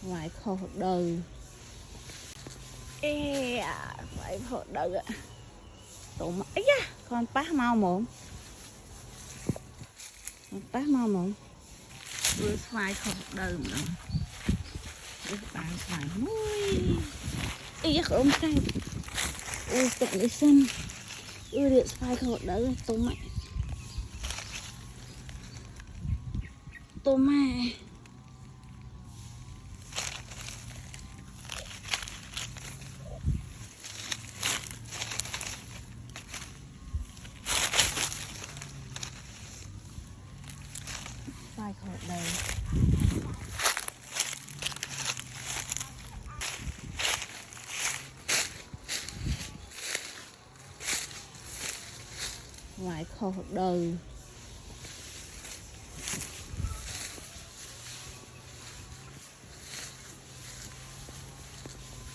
Ngoài khổ đời. Ê à, phải khổ đời ạ. Tụi mà ấy da, con bác mau mồm. Con bác mau mồm. Ưa xoài khổ đời mà. Ưa bán xoài mùi. Ê da khổ cây. Ưa tụi người xanh. Ưa điện xoài khổ đời tụi mẹ. Tụi mẹ. Xoài khổ đời. Ngoài khổ đời.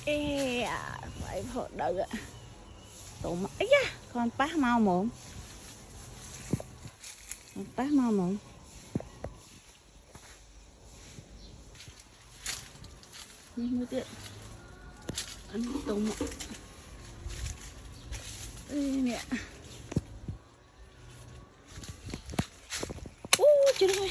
Ê à, phải khổ đời ạ. Tụi mà ấy da, con bác mau mồm. Con bác mau mồm. Nhưng mới tiện ăn tôm ạ. Ê mẹ. Chết rồi.